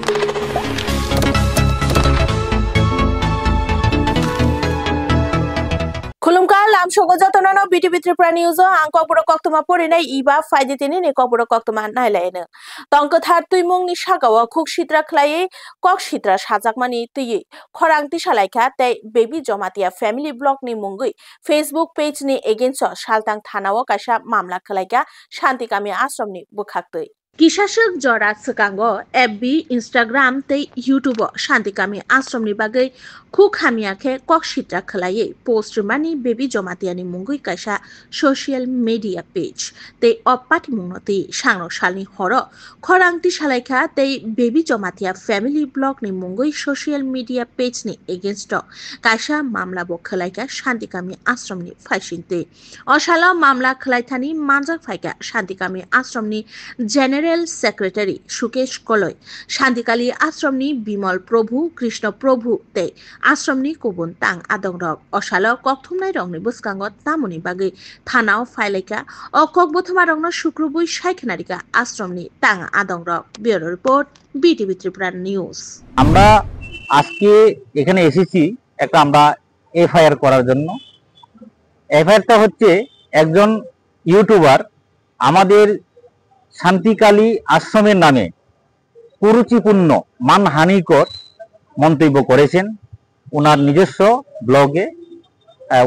Kulumka lam shogo jatonono BTV Tripura News angko pura koktuma porinai iba faiditini ni kopura koktuma nailaino. Tongko thar tuimung ni shagawa khuk shitra khlai kok shitra sajakmani tuyi khorang tisalaikha tei baby jomatia family blog ni mungui Facebook page ni against saltang thanao kaisa mamla khlaika shantikami ashram ni bukhaktui. Kisashuk jora sekango FB, Instagram tei YouTube shantikami ashram ni bagai khuk hamiakhe kok shitra khlai post mani baby jomatiani mungui kaisa social media page tei opati mungnoti sangno salni horo khorang tisalaikha tei baby jomatia family blog ni mungui social media page ni against kaisa mamla bo khlaika shantikami ashram ni faisinte oshala mamla khlaithani manjak phaika shantikami ashram ni general Secretary Sukesh Koloi, Shantikali Ashramni Bimal Prabhu, Krishna Prabhu Te, Ashramni Kubun Tang Adongrok, Oshala Koktumnai Rongni Buskangot Tamuni Bagi, Thanao Faileka, O Kokbotumarongno Shukrubui Shaiknarika, Ashramni Tang Adongrok, Bureau Report, BTV Tripura News. আমরা আজকে এখানে এসেছি একটা আমরা FIR করার জন্য। এফআইআরটা হচ্ছে একজন ইউটিউবার আমাদের শান্তিকালী আশ্রমের নামে কুরুচিপূর্ণ মানহানিকর মন্তব্য করেছেন ওনার নিজস্ব ব্লগে।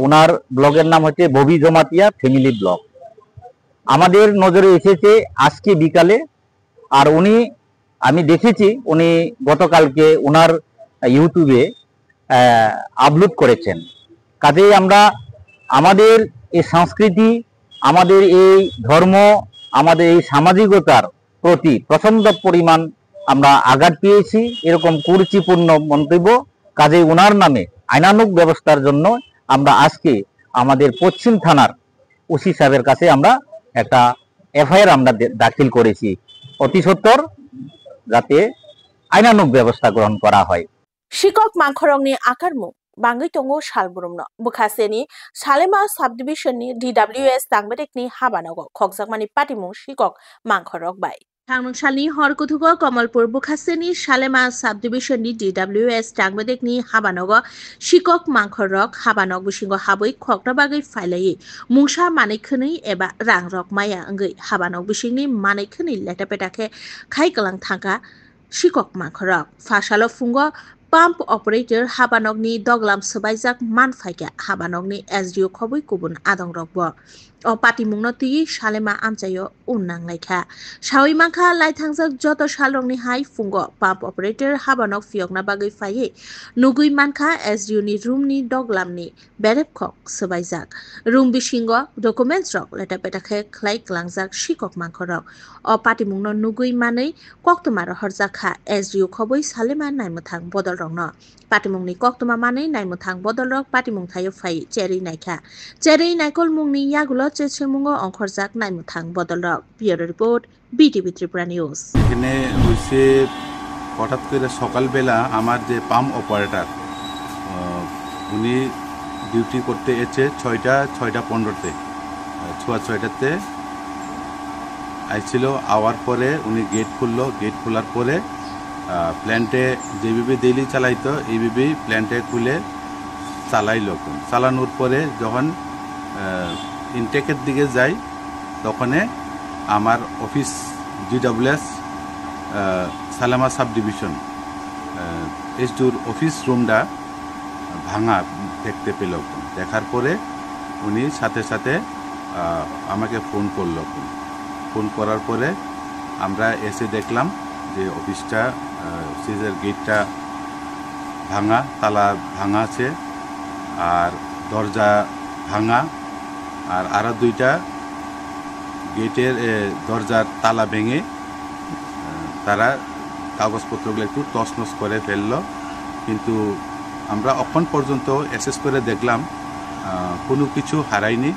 ওনার ব্লগের নাম হচ্ছে ববি জমাতিয়া ফ্যামিলি ব্লগ। আমাদের নজরে এসেছে আজকে বিকালে, আর আমি দেখেছি উনি গতকালকে ওনার ইউটিউবে আপলোড করেছেন। কাজেই আমরা আমাদের এই সংস্কৃতি, আমাদের এই ধর্ম, আমাদের এই সামাজিকতার প্রতি প্রচন্ড পরিমাণ আমরা আঘাত পেয়েছি এরকম কুরুচিপূর্ণ মন্তব্য। কাজেই ওনার নামে আইনানুগ ব্যবস্থার জন্য আমরা আজকে আমাদের পশ্চিম থানার ওসি সাহেবের কাছে আমরা একটা এফআইআর আমরা দাখিল করেছি, অতি সত্বর যাতে আইনানুগ ব্যবস্থা গ্রহণ করা হয়। Shikok Mankhorongni akarmu bangai tongo salburumno bukhaseni Salema subdivision ni DWS tangbedekni habanogo khokjakmani patimung Shikok Mankhorok bai Thangnungsalni Horkuthugo Kamalpur bukhaseni Salema subdivision ni DWS tangbedekni habanogo Shikok Mankhorok habanok bisingo haboi khokna bagai failai mungsa manaikhwni eba rangrok maya angai habanok bisingni manaikhwni letapetake khaikalang thangka Shikok Mankhorok Fasalo fungo Pump operator habanogni doglam sebaijak manfaika habanogni SDO khobui kubun adongrokbo o patimungno tui Salema amchayo unnanglaikha sawi mangkha laithangjak joto salrongni hai fungo pump operator habanok fiyokna bagai faye nugui mankha SDO ni room ni doglam ni berepkhok sebaijak room bisingo documents rok letapetake khlai klangjak Shikok Mankhorok o patimungno nugui manei koktoma horjakha SDO khobui Salema naimuthang bodol rongno patimungni koktoma manei naimuthang bodol rok patimung thayo fai cherei naikha cherei naikol mungni yagulo chechemungo onkhorjak naimuthang bodol rok Bureau Report BTV Tripura News এখানে হইছে হঠাৎ করে সকালবেলা আমার যে pump operator উনি duty করতে এসে 6:15 6:15 আইছিল। আওয়ার পরে উনি গেট খুললো, গেট খোলার পরে প্ল্যান্টে যেভাবে ডেইলি চালাইতো এইভাবে প্ল্যান্টে খুলে চালাইলো। চালানোর পরে যখন ইনটেকের দিকে যাই তখন আমার office DWS Salema sub division এসডিওর office রুমটা ভাঙা দেখতে পেল। দেখার পরে উনি সাথে সাথে আমাকে ফোন করলো। ফোন করার পরে আমরা এসে দেখলাম যে অফিসটা অফিসের গেটটা ভাঙা, তালা ভাঙা আছে, আর দরজা ভাঙা, আর আরো দুইটা গেটের দরজার তালা ভেঙে তারা কাগজপত্রগুলো একটু তছনছ করে ফেললো। কিন্তু আমরা এখন পর্যন্ত অ্যাসেস করে দেখলাম কোনো কিছু হারায়নি।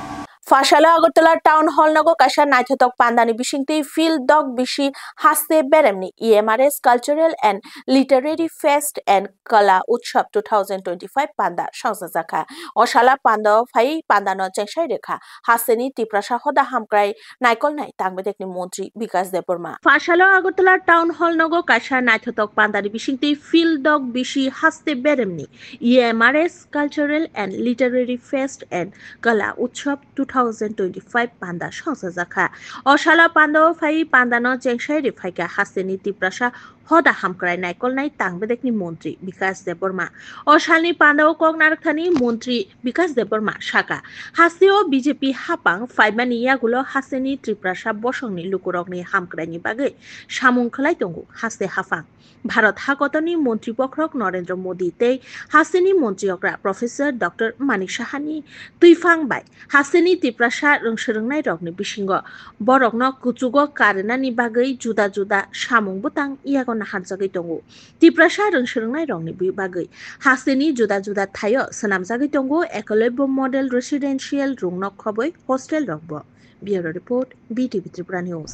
Fashala Agotala Town Hall Nago Kasha Naithatok Pandani Bishingti Field Dog Bishi Haste Beremni EMRS Cultural and Literary Fest and Kala Utshab 2025 Panda Shangzaka Oshala Panda Fai Pandano Chengshay Rekha Haseni Tiprasha Hoda Hamkrai Naikol Nai Tangbedekni Montri Bikas Deburma Fashala Agotala Town Hall Nago Kasha Naithatok Pandani Bishingti Field Dog Bishi Haste Beremni EMRS Cultural and Literary Fest and Kala Utshab 2025 Panda Shangzaka Oshala Panda Fai Pandano Chengshay Refaika Haseni Tiprasha Hoda Hamkrai Naikol Nai Tangbedekni Montri Bikas Deburma Oshalni Pandao Kognarkhani Montri Bikas Deburma Shaka Haseo BJP Hapang Faibani Yagulo Haseni Triprasha Bosongni Lukurogni Hamkrani Bagay Shamung Khalai Tongu Haste Hafang Bharat Hakotani Montri Pokrok Narendra Modi Te Haseni Montri Okra Professor Dr. Manik Shahani Tuifang Bai Haseni Tiprasha Rungshrungnai Rogni Bishingo Borokno Kuchugo Karenani Bagay Juda Juda Shamung Butang Iago Nahanzagi Tongu Tiprasha Rungshrungnai Rogni Bagay Haseni Juda Juda Thayo Sanamzagi Tongu Ekolebo Model Residential Rungnok Khoboy Hostel Rogbo Bureau Report BTV Tripura News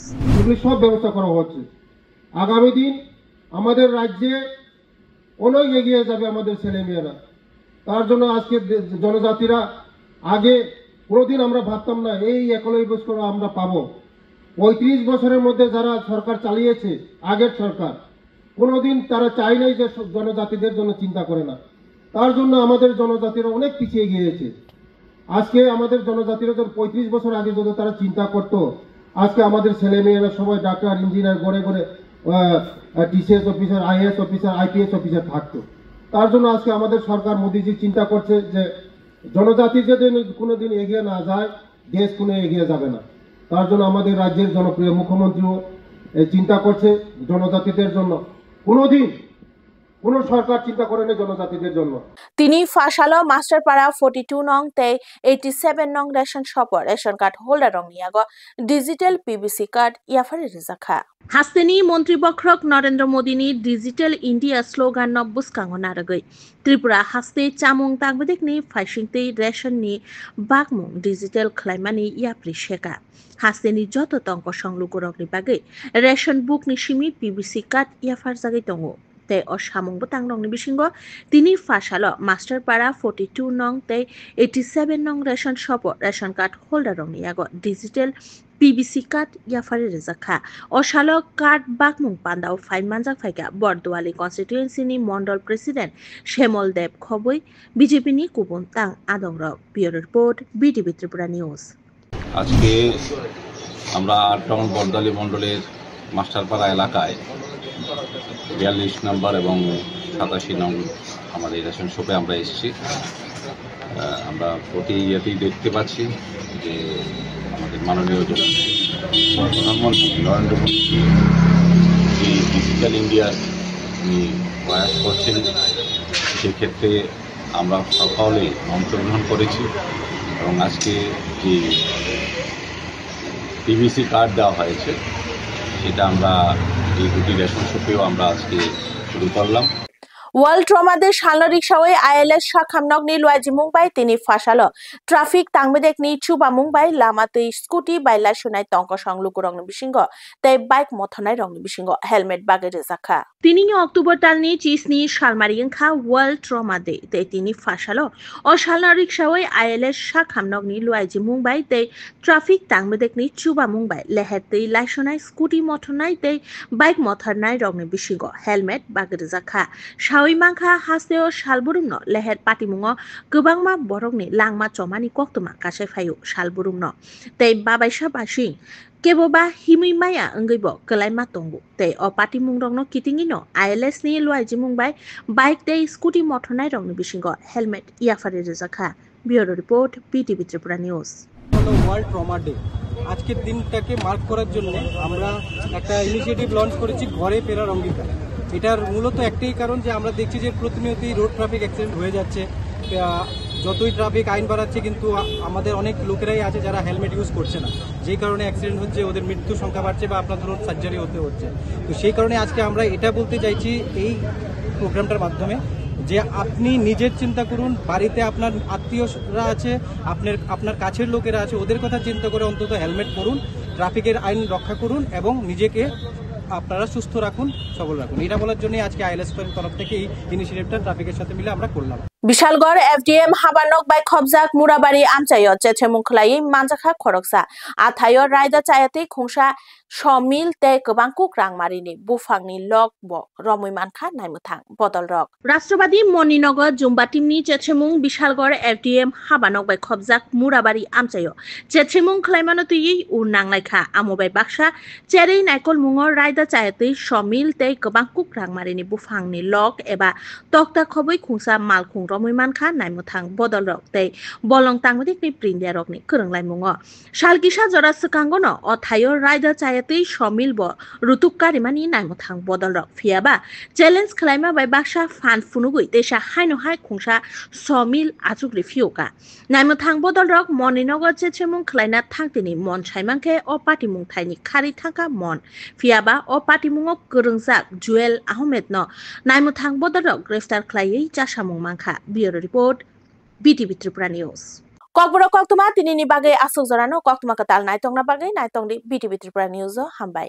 সব ব্যবস্থা করা হচ্ছে আগামী দিন আমাদের রাজ্যে অনেক এগিয়ে যাবে আমাদের ছেলেমেয়েরা তার জন্য আজকে জনজাতিরা আগে কোনোদিন আমরা ভাবতাম না এই একলব্য স্কুল আমরা পাবো ৩৫ বছরের মধ্যে যারা সরকার চালিয়েছে আগের সরকার কোনোদিন তারা চায় নাই যে জনজাতিদের জন্য চিন্তা করে না তার জন্য আমাদের জনজাতিরা অনেক পিছিয়ে গিয়েছে আজকে আমাদের জনজাতিরা যখন ৩৫ বছর আগে যদি তারা চিন্তা করত আজকে আমাদের ছেলেমেয়েরা সবাই ডাক্তার ইঞ্জিনিয়ার গড়ে গড়ে TCS officer IAS officer IPS officer থাকতো তার জন্য আজকে আমাদের সরকার মোদিজি চিন্তা করছে যে জনজাতি যদি কোনোদিন এগিয়ে না যায় দেশ কোনো এগিয়ে যাবে না তার জন্য আমাদের রাজ্যের জনপ্রিয় মুখ্যমন্ত্রীও চিন্তা করছে জনজাতিদের জন্য কোনোদিন কোন সরকার চিন্তা করে না জনজাতিদের জন্য তিনি ফাশালো মাস্টারপাড়া 42 নং তে 87 নং ration shop ration card holder রং নিয়াগো ডিজিটাল পিবিসি কার্ড ইয়াফারে রেজাখা হাসতেনি মন্ত্রী বক্রক নরেন্দ্র মোদিনি ডিজিটাল ইন্ডিয়া স্লোগান নব্বুস কাঙ্গনা রগৈ ত্রিপুরা হাসতে চামুং তাংবেদেকনি ফাইসিংতে রেশননি বাগমুং ডিজিটাল খ্লাইমানি ইয়াপ্রি শেকা হাসতেনি যত তঙ্ক সংলুকুরকনি বাগৈ রেশন বুক নিশিমি পিবিসি কার্ড ইয়াফার জাগৈ দঙ্গো te o samung butang nong ni bisingo tini fashalo masterpara 42 nong te 87 nong ration shop ration card holder rong ni ago digital PBC card yafari rezakha o shalo card bakmung pandao fain manjak phaika bordwali constituency ni mondol president shemol deb khoboi BJP ni kubun tang adong ro bureau report BTV Tripura News আজকে আমরা 8 নং বর্দালি মণ্ডলের মাস্টারপাড়া এলাকায় 42 নম্বর এবং 87 নং আমাদের ration শপে আমরা এসেছি আমরা প্রতি ইয়েতেই দেখতে পাচ্ছি যে আমাদের মাননীয় প্রধানমন্ত্রী নরেন্দ্র মোদী এই ডিজিটাল ইন্ডিয়ার উনি প্রয়াস করছেন সেক্ষেত্রে আমরা সকলে অংশগ্রহণ করেছি এবং আজকে যে পিবিসি কার্ড দেওয়া হয়েছে সেটা আমরা এই দুটি রেশন শপেও আমরা আজকে শুরু করলাম ওয়ার্ল্ড ট্রমাদে শালনো রিক্সাওয়ে আইএলএস শাখামনগনি লুয়াজি মুম্বাই তিনি ফাশালো ট্রাফিক তাংবেদেকনি চুবা মুম্বাই লামাতে স্কুটি বাইলা শুনাই তঙ্ক সংলুকুরংনি বিসিঙ্গ তাই বাইক মথনাই রংনি বিসিঙ্গ হেলমেট বাগে রেজাখা তিনি অক্টোবর তালনি চিসনি শালমারিংখা ওয়ার্ল্ড ট্রমাদে তাই তিনি ফাশালো ও শালনো রিক্সাওয়ে আইএলএস শাখামনগনি লুয়াজি মুম্বাই তাই ট্রাফিক তাংবেদেকনি চুবা মুম্বাই লেহেতে লাইশনাই স্কুটি মথনাই তাই বাইক মথনাই রংনি বিসিঙ্গ হেলমেট বাগে রেজাখা Mangkha haseo shalburumno leher patimungno gobangma borokni langma chomani koktoma kasai phayo shalburumno tei babaisa basing keboba himimaya ongeibo kelaima tongo tei o patimungrokno kitingino ILS ni luaiji mungbai bike tei scooty mothonai rokni bisingo helmet iafari rejakha bureau report BTV Tripura News world trauma day আজকের দিনটাকে mark করার জন্য আমরা একটা initiative launch করেছি ঘরে ফেরার অঙ্গীকার এটার মূলত একটাই কারণ যে আমরা দেখছি যে প্রতিনিয়তই রোড ট্রাফিক অ্যাক্সিডেন্ট হয়ে যাচ্ছে যতই ট্রাফিক আইন বাড়াচ্ছে কিন্তু আমাদের অনেক লোকেরাই আছে যারা হেলমেট ইউজ করছে না যেই কারণে অ্যাক্সিডেন্ট হচ্ছে ওদের মৃত্যু সংখ্যা বাড়ছে বা আপনার ধরুন সার্জারি হতে হচ্ছে তো সেই কারণে আজকে আমরা এটা বলতে চাইছি এই প্রোগ্রামটার মাধ্যমে যে আপনি নিজের চিন্তা করুন, বাড়িতে আপনার আত্মীয়রা আছে, আপনার কাছের লোকেরা আছে, ওদের কথা চিন্তা করে অন্তত হেলমেট পরুন, ট্রাফিকের আইন রক্ষা করুন এবং নিজেকে আপনারা সুস্থ রাখুন, সবল রাখুন। এটা বলার জন্য আজকে আইএলএস তরফ থেকে এই ইনিশিয়েটিভটা ট্রাফিকের সাথে মিলে আমরা করলাম। বিশালগড় এফডিএম হাবানক বাই খবজাক মুরাবাড়ি আমচাইয় চেথেমুং খলাই মানজাখা খরকসা আথায় রায়दा चायते खुंसा समिल ते गोबां कुक्रां मारिनि बुफांनि लक ब रमै मानखा नायमुथां बदल रक राष्ट्रवादी मणिनगर जुम्बाटिमनि चेथ्रेमुं बिशालगड़ एफडिएम हाबानक बाय खबजाक मुराबारि आमचाइयो चेथ्रेमुं खलायमानो तुयि उ नांलायखा आमोबाय बाक्सा चेरै नायकल मुङो रायदा चायते समिल ते गोबां कुक्रां मारिनि बुफांनि लक एबा तक्ता खबै खुंसा मालखुं रमै मानखा नायमुथां बदल रक ते बलं तांगदिकनि प्रिन्डिया रकनि खोरोंलाय मुङो सालगिसा जरा सकांगनो अथायो रायदा चायते समिल ब रुतुकारिमानि नायमुथां बदल रक फियाबा चेलेन्ज खलायमा बाय बाक्सा फान फुनुगुइ देशा हायनो हाय खुंसा समिल आजुग्रि फियोका नायमुथां बदल रक मणिनगर चेथ्रेमुं खलायना थांतिनि मन साइमांखे अ पाटिमुं थाइनि खारि थांका मन फियाबा अ पाटिमुङो गोरोंजाक जुएल आहमेद न नायमुथां बदल रक ग्रेफ्तार खलायै चासामुं मांखा बिउरो report BTV Tripura News Kokboro koktuma tinini bagai asuk jorano koktuma katal naitongna bagai naitongdi BTV Tripura News hambai